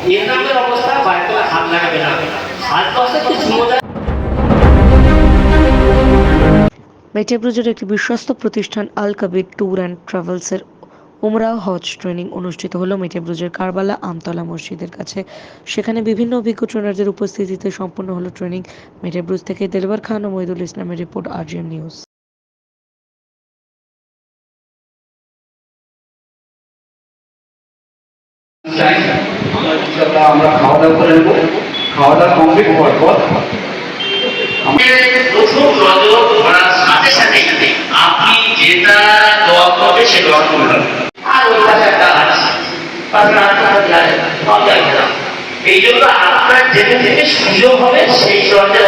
এর নামের অবস্থা বাড়িতে হাত লাগাবে না, হাত বসে একটু জিম্মেদার। মেটেব্রুজের একটি বিশ্বস্ত প্রতিষ্ঠান আল কাবির ট্যুর অ্যান্ড ট্রাভেলসের উমরাহ হজ ট্রেনিং অনুষ্ঠিত হলো মেটেব্রুজের কারবালা আমতলা মসজিদের কাছে। সেখানে বিভিন্ন অভিজ্ঞ ট্রেনারদের উপস্থিতিতে সম্পন্ন হলো ট্রেনিং। মেটেব্রুজ থেকে দেলবার খান ও মহিদুল ইসলামের রিপোর্ট, RGM নিউজ। আমরা খাওয়া দাওয়া করে নেবো, খাওয়া দাওয়া কমপ্লিট হওয়ার পর প্রথম নজর ধরার সাথে সাথে আপনি যেটা দোয়া করবে সে দোয়া করবেন। আর ওই পাশে একটা আছে, এই জন্য আপনার যেতে থেকে সুযোগ হবে সেই সময়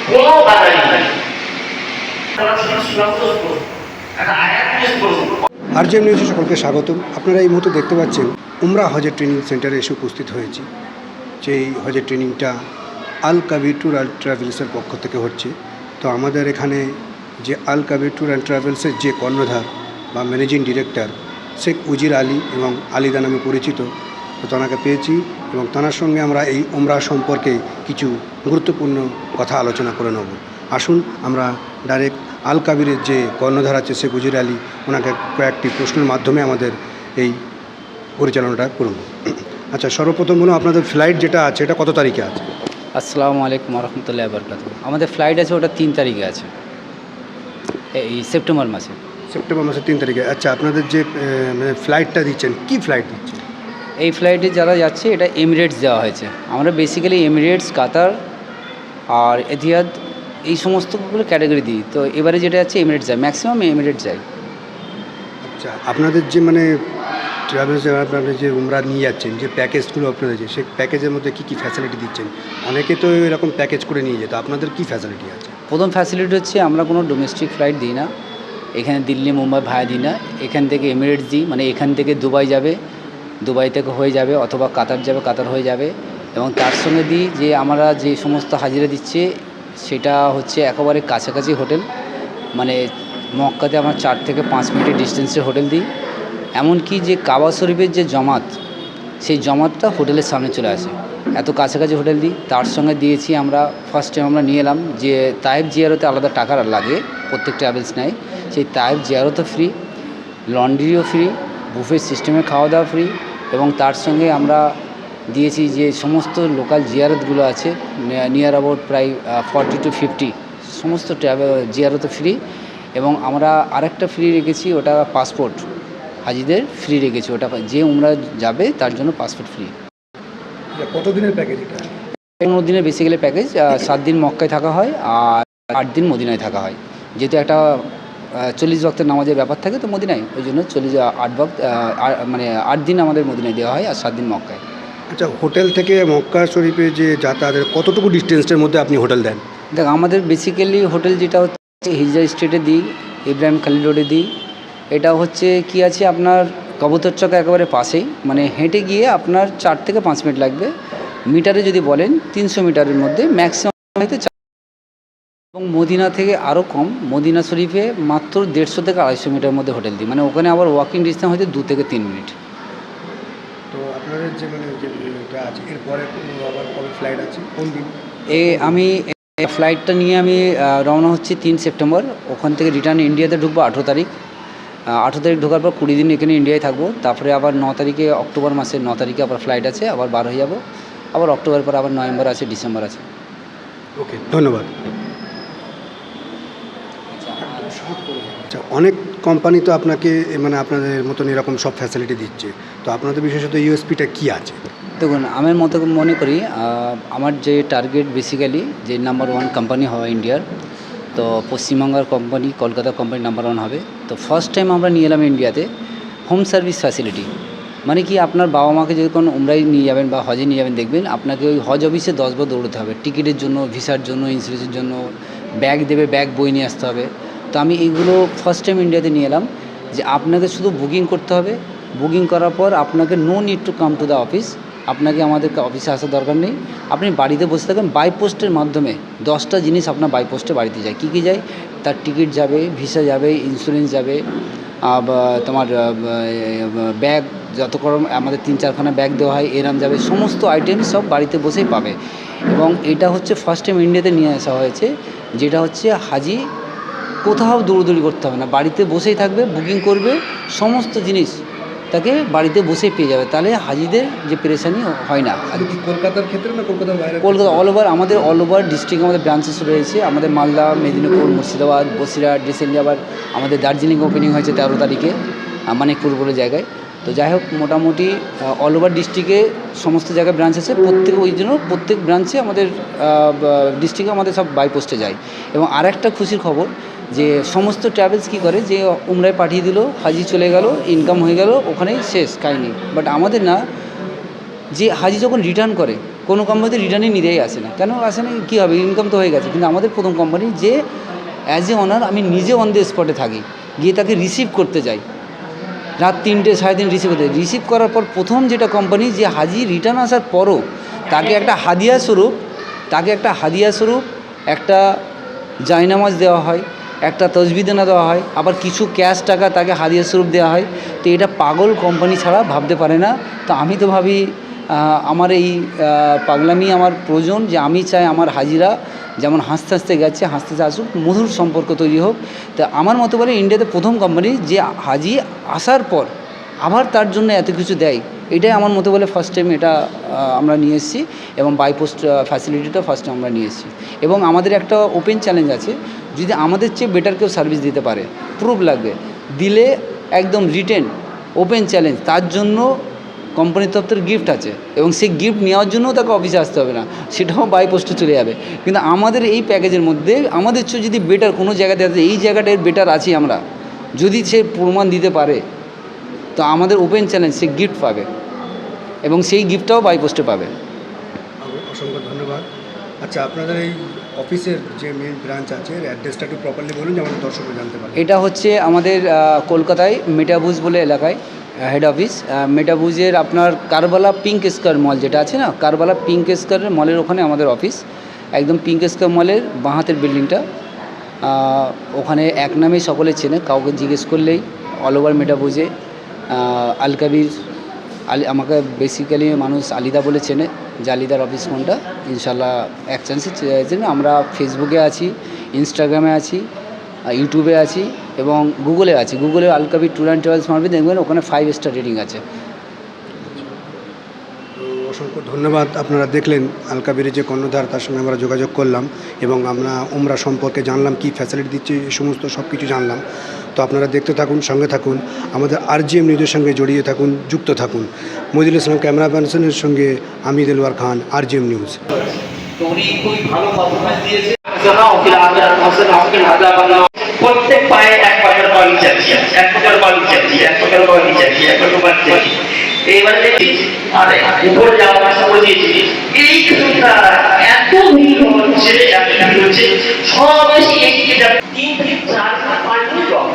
কোনো বাধা নেই। RGM নিউজে সকলকে স্বাগতম। আপনারা এই মুহূর্তে দেখতে পাচ্ছেন উমরাহ হজের ট্রেনিং সেন্টারে এসে উপস্থিত হয়েছি। যেই হজের ট্রেনিংটা আল কাবির ট্যুর অ্যান্ড ট্রাভেলসের পক্ষ থেকে হচ্ছে। তো আমাদের এখানে যে আল কাবির ট্যুর অ্যান্ড ট্রাভেলসের যে কর্ণধার বা ম্যানেজিং ডিরেক্টর শেখ উজির আলী এবং আলিদা নামে পরিচিত, তো তাঁকে পেয়েছি এবং তাঁর সঙ্গে আমরা এই উমরাহ সম্পর্কে কিছু গুরুত্বপূর্ণ কথা আলোচনা করে নেব। আসুন আমরা ডাইরেক্ট আল কাবিরের যে কর্ণধার আছে শেখ উজির আলী, ওনাকে কয়েকটি প্রশ্নের মাধ্যমে আমাদের এই পরিচালনাটা করব। আচ্ছা, সর্বপ্রথম বলুন আপনাদের ফ্লাইট যেটা আছে এটা কত তারিখে আছে? আসসালামু আলাইকুম রহমতুল্লাহ বরকাত। আমাদের ফ্লাইট আছে, ওটা 3 তারিখে আছে, এই সেপ্টেম্বর মাসে। সেপ্টেম্বর মাসের 3 তারিখে। আচ্ছা, আপনাদের যে মানে ফ্লাইটটা দিচ্ছেন, কি ফ্লাইট দিচ্ছেন? এই ফ্লাইটে যারা যাচ্ছে এটা এমিরেটস দেওয়া হয়েছে। আমরা বেসিক্যালি এমিরেটস, কাতার আর এতিহাদ এই সমস্তগুলো ক্যাটাগরি দিই। তো এবারে যেটা যাচ্ছে এমিরেটস যায়, ম্যাক্সিমাম এমিরেটস যায়। আচ্ছা, আপনাদের যে মানে ট্রাভেলস আপনারা যে উমরা নিয়ে যাচ্ছেন, যে প্যাকেজগুলো আপনাদের যে সেই প্যাকেজের মধ্যে কী কী ফ্যাসিলিটি দিচ্ছেন? অনেকে তো এরকম প্যাকেজ করে নিয়ে যেত, আপনাদের কী ফ্যাসিলিটি আছে? প্রথম ফ্যাসিলিটি হচ্ছে আমরা কোনো ডোমেস্টিক ফ্লাইট দিই না, এখানে দিল্লি মুম্বাই ভায়া দিই না। এখান থেকে এমিরেটস দিই, মানে এখান থেকে দুবাই যাবে, দুবাই থেকে হয়ে যাবে, অথবা কাতার যাবে, কাতার হয়ে যাবে। এবং তার সঙ্গে দিই যে আমরা যে সমস্ত হাজিরা দিচ্ছে সেটা হচ্ছে একেবারে কাছাকাছি হোটেল, মানে মক্কাতে আমরা 4 থেকে 5 মিনিটের ডিস্টেন্সে হোটেল দিই। এমনকি যে কাবা শরীফের যে জমাত, সেই জমাতটা হোটেলের সামনে চলে আসে, এত কাছাকাছি হোটেল দিই। তার সঙ্গে দিয়েছি আমরা ফার্স্ট টাইম আমরা নিয়ে এলাম যে তায়েব জিয়ারতে আলাদা টাকা লাগে, প্রত্যেক ট্রাভেলস নেয়। সেই তায়েব জিয়ারতও ফ্রি, লন্ড্রিও ফ্রি, বুফে সিস্টেমে খাওয়া দাওয়া ফ্রি। এবং তার সঙ্গে আমরা দিয়েছি যে সমস্ত লোকাল জিয়ারতগুলো আছে, নিয়ার অ্যাবাউট প্রায় 40 to 50 সমস্ত জিয়ারত ফ্রি। এবং আমরা আরেকটা ফ্রি রেখেছি, ওটা পাসপোর্ট হাজিদের ফ্রি রেখেছি। ওটা যে উমরা যাবে তার জন্য পাসপোর্ট ফ্রি। কতদিনের প্যাকেজ এটা? 15 দিনের বেসিক্যালি প্যাকেজ। 7 দিন মক্কায় থাকা হয় আর 8 দিন মদিনায় থাকা হয়। যেহেতু একটা 40 ওয়াক্তের নামাজের ব্যাপার থাকে তো মদিনায়, ওই জন্য 8 ওয়াক্ত মানে 8 দিন আমাদের মদিনায় দেওয়া হয় আর 7 দিন মক্কায়। আচ্ছা, হোটেল থেকে মক্কা শরীফে যে যাতায়াতের কতটুকু ডিস্টেন্সের মধ্যে আপনি হোটেল দেন? দেখ, আমাদের বেসিক্যালি হোটেল যেটা হচ্ছে হিজরা স্ট্রিটে দিই, ইব্রাহিম খালিল রোডে দিই। এটা হচ্ছে কি আছে আপনার কবুতর চক একেবারে পাশেই, মানে হেঁটে গিয়ে আপনার 4 থেকে 5 মিনিট লাগবে। মিটারে যদি বলেন 300 মিটারের মধ্যে ম্যাক্সিমাম হয়তো। এবং মদিনা থেকে আরও কম, মদিনা শরীফে মাত্র 150 থেকে 250 মিটারের মধ্যে হোটেল দিই, মানে ওখানে আবার ওয়াকিং ডিস্টেন্স হয়তো 2 থেকে 3 মিনিট। তো আপনাদের যে মানে যেটা আছে এরপরে আবার কবে ফ্লাইট আছে, কোন দিন? আমি ফ্লাইটটা নিয়ে আমি রওনা হচ্ছি 3 সেপ্টেম্বর। ওখান থেকে রিটার্ন ইন্ডিয়াতে ঢুকবো 18 তারিখ। 18 তারিখ ঢোকার পর 20 দিন এখানে ইন্ডিয়ায় থাকবো। তারপরে আবার 9 তারিখে, অক্টোবর মাসের 9 তারিখে আবার ফ্লাইট আছে, আবার বার হয়ে যাবো। আবার অক্টোবরের পর আবার নভেম্বর আছে, ডিসেম্বর আছে। ওকে, ধন্যবাদ। আচ্ছা, অনেক কোম্পানি তো আপনাকে মানে আপনাদের মতন এরকম সব ফ্যাসিলিটি দিচ্ছে, তো আপনাদের বিশেষত ইউএসপিটা কী আছে? দেখুন, আমার মতো মনে করি আমার যে টার্গেট বেসিক্যালি যে নাম্বার 1 কোম্পানি হওয়া ইন্ডিয়ার, তো পশ্চিমবঙ্গের কোম্পানি, কলকাতা কোম্পানি নাম্বার 1 হবে। তো ফার্স্ট টাইম আমরা নিয়ে এলাম ইন্ডিয়াতে হোম সার্ভিস ফ্যাসিলিটি। মানে কি, আপনার বাবা মাকে যদি কোনো উমরায় নিয়ে যাবেন বা হজে নিয়ে যাবেন, দেখবেন আপনাকে ওই হজ অফিসে 10 বার দৌড়তে হবে, টিকিটের জন্য, ভিসার জন্য, ইন্স্যুরেন্সের জন্য। ব্যাগ দেবে, ব্যাগ বই নিয়ে আসতে হবে। তো আমি এইগুলো ফার্স্ট টাইম ইন্ডিয়াতে নিয়ে এলাম যে আপনাকে শুধু বুকিং করতে হবে। বুকিং করার পর আপনাকে no need to come to the office, আপনাকে আমাদের অফিসে আসার দরকার নেই। আপনি বাড়িতে বসে থাকেন, বাই পোস্টের মাধ্যমে 10টা জিনিস আপনার বাই পোস্টে বাড়িতে যায়। কী কী যায়? তার টিকিট যাবে, ভিসা যাবে, ইন্স্যুরেন্স যাবে, তোমার ব্যাগ যত করম আমাদের 3-4খানা ব্যাগ দেওয়া হয়, এরাম যাবে, সমস্ত আইটেম সব বাড়িতে বসেই পাবে। এবং এটা হচ্ছে ফার্স্ট টাইম ইন্ডিয়াতে নিয়ে আসা হয়েছে, যেটা হচ্ছে হাজি কোথাও দৌড়দৌড়ি করতে হবে না, বাড়িতে বসেই থাকবে, বুকিং করবে, সমস্ত জিনিস তাকে বাড়িতে বসেই পেয়ে যাবে। তাহলে হাজিদের যে পেরেশানি হয় না। আর কি কলকাতার ক্ষেত্রে না কলকাতার বাইরে? কলকাতা অল ওভার, আমাদের অল ওভার ডিস্ট্রিক্ট আমাদের ব্রাঞ্চেস রয়েছে। আমাদের মালদা, মেদিনীপুর, মুর্শিদাবাদ, বসিরহাট, রিসেন্টলি আবার আমাদের দার্জিলিং ওপেনিং হয়েছে 13 তারিখে মানিকপুর বলে জায়গায়। তো যাই হোক, মোটামুটি অল ওভার ডিস্ট্রিক্টে সমস্ত জায়গায় ব্রাঞ্চ আছে। ওই জন্য প্রত্যেক ব্রাঞ্চে আমাদের ডিস্ট্রিক্টে আমাদের সব বাই পোস্টে যায়। এবং আরেকটা খুশির খবর যে সমস্ত ট্রাভেলস কী করে, যে উমরায় পাঠিয়ে দিল, হাজি চলে গেল, ইনকাম হয়ে গেল, ওখানেই শেষ কাহিনি। বাট আমাদের না, যে হাজি যখন রিটার্ন করে, কোনো কোম্পানিতে রিটার্নই নিতেই আসে না। কেন আসে না, কী হবে, ইনকাম তো হয়ে গেছে। কিন্তু আমাদের প্রথম কোম্পানি, যে অ্যাজ এ অনার আমি নিজে অন দ্য স্পটে থাকি, গিয়ে তাকে রিসিভ করতে যাই, রাত 3টে 3:30 রিসিভ করতে। রিসিভ করার পর প্রথম যেটা কোম্পানি, যে হাজি রিটার্ন আসার পরও তাকে একটা হাদিয়া স্বরূপ একটা জায়নামাজ দেওয়া হয়, একটা তসবিদানা দেওয়া হয়, আবার কিছু ক্যাশ টাকা তাকে হাদিয়া স্বরূপ দেওয়া হয়। তো এটা পাগল কোম্পানি ছাড়া ভাবতে পারে না। তো আমি তো ভাবি আমার এই পাগলামি আমার প্রয়োজন, যে আমি চাই আমার হাজিরা যেমন হাসতে হাসতে গেছে, হাসতে হাসতে আসুক, মধুর সম্পর্ক তৈরি হোক। তা আমার মতো বলে ইন্ডিয়াতে প্রথম কোম্পানি যে হাজি আসার পর আবার তার জন্য এত কিছু দেয়, এটাই আমার মতো বলে ফার্স্ট টাইম এটা আমরা নিয়ে এসেছি। এবং বাইপোস্ট ফ্যাসিলিটিটা ফার্স্ট টাইম আমরা নিয়ে এসেছি। এবং আমাদের একটা ওপেন চ্যালেঞ্জ আছে, যদি আমাদের চেয়ে বেটার কেউ সার্ভিস দিতে পারে, প্রুফ লাগবে, দিলে একদম রিটেন ওপেন চ্যালেঞ্জ, তার জন্য কোম্পানির তরফ থেকে গিফট আছে। এবং সেই গিফট নেওয়ার জন্যও তাকে অফিসে আসতে হবে না, সেটাও বাই পোস্টে চলে যাবে। কিন্তু আমাদের এই প্যাকেজের মধ্যে আমাদের চেয়ে যদি বেটার কোনো জায়গাতে আছে, এই জায়গাটায় বেটার আছি আমরা, যদি সে প্রমাণ দিতে পারে, তো আমাদের ওপেন চ্যালেঞ্জ, সে গিফট পাবে, এবং সেই গিফটটাও বাই পোস্টে পাবে। অসংখ্য ধন্যবাদ। আচ্ছা, আপনাদের এই অফিসের যে মেন ব্রাঞ্চ আছে, এর অ্যাড্রেসটা একটু প্রপারলি বলুন, যেমন দর্শকরা জানতে পারে। এটা হচ্ছে আমাদের কলকাতায় মেটাবুজ বলে এলাকায় হেড অফিস। মেটাবুজের আপনার কারবালা পিঙ্ক স্কয়ার মল যেটা আছে না, কারবালা পিঙ্ক স্কয়ার মলের ওখানে আমাদের অফিস, একদম পিঙ্ক স্কয়ার মলের বাঁ হাতের বিল্ডিংটা। ওখানে এক নামেই সকলে চেনে, কাউকে জিজ্ঞেস করলেই অল ওভার মেটাবুজে আল কাবির আমাকে বেসিক্যালি মানুষ আলিদা বলে চেনে, যে আলিদার অফিস কোনটা। ইনশাল্লাহ এক চান্সে চেনে। আমরা ফেসবুকে আছি, ইনস্টাগ্রামে আছি, ইউটিউবে আছি, এবং গুগলে আছি। গুগলে আল কাবির ট্যুর অ্যান্ড ট্রাভেলস মারবে, দেখবেন ওখানে 5 স্টার রেটিং আছে। অসংখ্য ধন্যবাদ। আপনারা দেখলেন আল কাবিরের যে কর্ণধার, তার সঙ্গে আমরা যোগাযোগ করলাম এবং আমরা উমরা সম্পর্কে জানলাম, কি ফ্যাসিলিটি দিচ্ছে, এই সমস্ত সব কিছু জানলাম। তো আপনারা দেখতে থাকুন, সঙ্গে থাকুন, আমাদের RGM নিউজের সঙ্গে জড়িয়ে থাকুন, যুক্ত থাকুন। মহিদুল ইসলাম ক্যামেরা পার্সনের সঙ্গে আমি দেলোয়ার খান, RGM নিউজ। তো উনি খুবই ভালো পারফরমেন্স দিয়েছে। প্রত্যেক পায়ে 1 টাকার কয়েন চাচ্ছি, 1 টাকার কয়েন চাচ্ছি, 1 টাকার কয়েন চাচ্ছি, 1 টাকার কয়েন চাচ্ছি। এইবারে দেখি আরে উপরে যাওয়ার আশা করে দিয়েছি, এইখানটা এত ভিড় হচ্ছে, এত ভিড় হচ্ছে, সব এসে এগিয়ে যাবে 3 থেকে 4 5 মিনিট রং।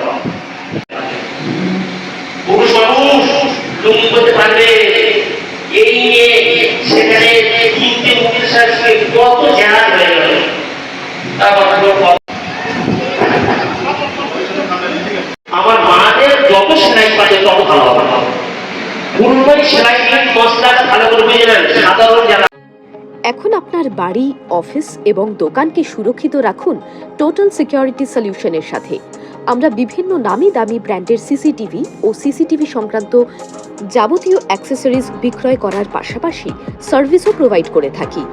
পুরুষ মানুষ লুঙ্গি করতে পারবে, এই নিয়ে সেখানে 3টে মুখের সাথে কত জেহাদ হয়ে গেল। আমার মাদের যত সেলাই পাচ্ছে তত ভালো হবে। পুরোটাই সেলাই মশলাটা ভালো করে বুঝে নেন, সাধারণ যারা। এখন আপনার বাড়ি, অফিস এবং দোকানকে সুরক্ষিত রাখুন টোটাল সিকিউরিটি সলিউশনের সাথে। আমরা বিভিন্ন নামি দামি ব্র্যান্ডের সিসিটিভি ও সিসিটিভি সংক্রান্ত যাবতীয় অ্যাক্সেসরিজ বিক্রয় করার পাশাপাশি সার্ভিসও প্রোভাইড করে থাকি।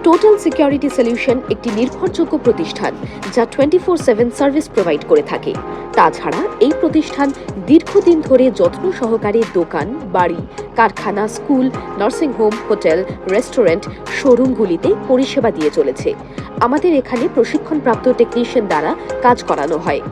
টোটাল সিকিউরিটি সলিউশন একটি নির্ভরযোগ্য প্রতিষ্ঠান যা 24/7 সার্ভিস প্রোভাইড করে থাকে। তাছাড়া এই প্রতিষ্ঠান দীর্ঘদিন ধরে যত্ন সহকারে দোকান, বাড়ি, কারখানা, স্কুল, নার্সিংহোম, হোটেল, রেস্টুরেন্ট, শোরুমগুলিতে পরিষেবা দিয়ে চলেছে। আমাদের এখানে প্রশিক্ষণপ্রাপ্ত টেকনিশিয়ান দ্বারা কাজ করানো হয়।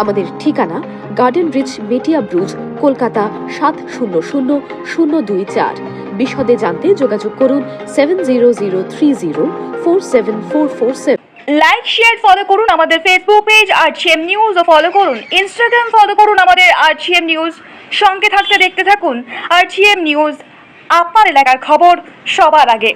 আমাদের ঠিকানা গার্ডেন রিচ, মেটিয়া ব্রুজ, কলকাতা 700024। বিশদে জানতে যোগাযোগ করুন 7003047447। লাইক শেয়ার ফলো করুন আমাদের ফেসবুক পেজ RGM নিউজ ও ফলো করুন ইনস্টাগ্রাম ফলো করুন আমাদের RGM নিউজ। সঙ্গে থাকতে দেখতে থাকুন RGM নিউজ, আপনার এলাকার খবর সবার আগে।